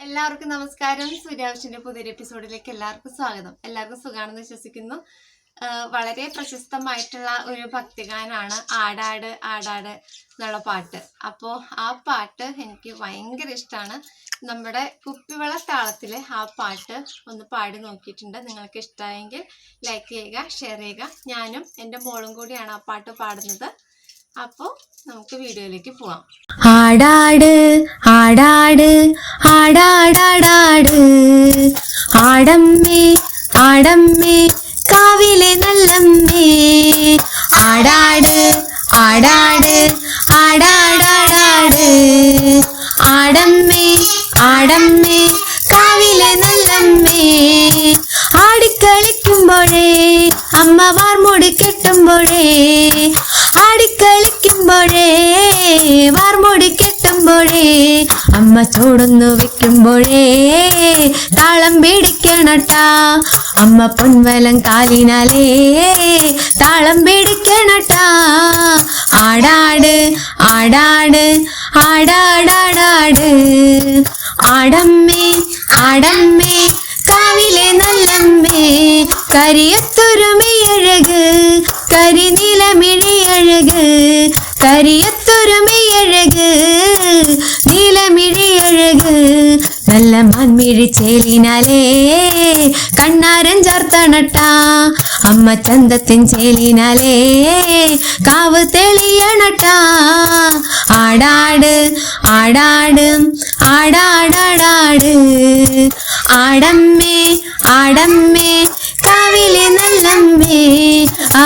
എല്ലാവർക്കും നമസ്കാരം. സൂര്യാവശ്യന്റെ പുതിയൊരു എപ്പിസോഡിലേക്ക് എല്ലാവർക്കും സ്വാഗതം. എല്ലാവർക്കും സുഖാണെന്ന് വിശ്വസിക്കുന്നു. വളരെ പ്രശസ്തമായിട്ടുള്ള ഒരു ഭക്തിഗാനാണ് ആടാട് ആടാട് എന്നുള്ള പാട്ട്. അപ്പോൾ ആ പാട്ട് എനിക്ക് ഭയങ്കര ഇഷ്ടമാണ്. നമ്മുടെ കുപ്പിവള താളത്തിൽ ആ പാട്ട് ഒന്ന് പാടി നോക്കിയിട്ടുണ്ട്. നിങ്ങൾക്ക് ഇഷ്ടമായെങ്കിൽ ലൈക്ക് ചെയ്യുക, ഷെയർ ചെയ്യുക. ഞാനും എൻ്റെ മോളും കൂടിയാണ് ആ പാട്ട് പാടുന്നത്. അപ്പോൾ നമുക്ക് വീഡിയോയിലേക്ക് പോവാം. ആടാട് ആടാട് ആടാടാടാട് ആടമ്മേ ആടമ്മേ കാവിലെ നല്ലമ്മേ ആടാട് ആടാട് ആടാടാടാട് ആടമ്മേ ആടമ്മേ കാവിലെ നല്ലമ്മേ ആടിക്കളിക്കുമ്പോഴേ അമ്മ വാർമുടി കെട്ടുമ്പോഴേ ആടിക്കളിക്കുമ്പോഴേ വാർമുടി കെട്ടുമ്പോഴേ അമ്മ ചോടുന്നു വെക്കുമ്പോഴേ താളം പിടിക്കണട്ടാ അമ്മ പൊൻവലം കാലിനാലേ താളം പിടിക്കണട്ടാ ആടാട് ആടാട് ആടാടാടാട് ആടമ്മേ ആടമ്മേ കാവിലെ നല്ലമ്മേ കരിയത്തൊരുമയഴക് കരിനീലമിഴിയഴക് കരിയത്തൊരുമയഴക് നീലമിഴിയഴക് നല്ല മാൻമിഴി ചേലിനാലേ കണ്ണാരൻ ചേർത്തണട്ടാ അമ്മ ചന്തത്തിൻ ചേലിനാലേ കാവ് തെളിയണട്ടാ ആടാട് ആടാട് ആടാടാടാട് ആടമ്മേ ആടമ്മേ കാവിലെ നല്ലമ്മേ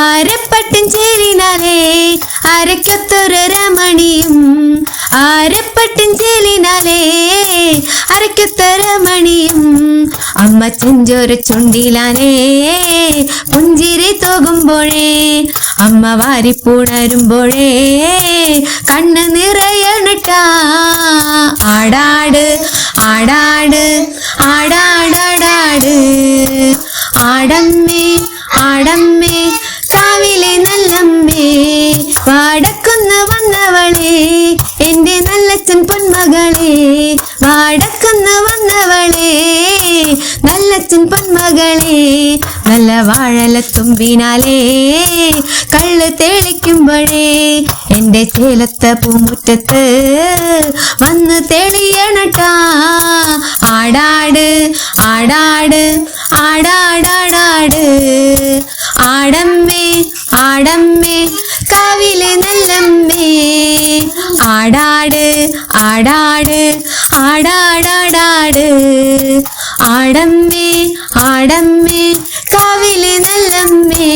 ആരപ്പട്ടും ചേലിനാലേ അരക്കത്തൊരു രമണിയും ആരപ്പട്ടും ചേലിനാലേ അരക്കത്തൊരു മണിയും അമ്മ ചെഞ്ചോര ചുണ്ടിലാനേ പുഞ്ചിരി തോകുമ്പോഴേ അമ്മ വാരിപ്പുണരുമ്പോഴേ കണ്ണ് നിറയണട്ടാ ആടാട് ആടാട് ആടാടാടാട് ആടമ്മേ ആടമ്മേ കാവിലെ നല്ലമ്മേ വാടക്കുന്ന് വന്നവളേ എന്റെ നല്ലച്ഛൻ പൊന്മകളെ വാടക്കുന്ന് വന്നവളേ നല്ലച്ഛൻ പൊന്മകളെ നല്ല വാഴലത്തുമ്പിനാലേ കള്ള് തെളിക്കുമ്പോഴേ എന്റെ ചേലത്തെ പൂമുറ്റത്ത് വന്ന് തെളിയണട്ടാ ആടാട് ആടാട് ആടാടാടാട് ആടമ്മേ ആടമ്മേ കാവിലെ നല്ലമ്മേ ആടാട് ആടാട് ആടാടാടാട് ആടമ്മേ ആടമ്മേ കാവിലെ നല്ലമ്മേ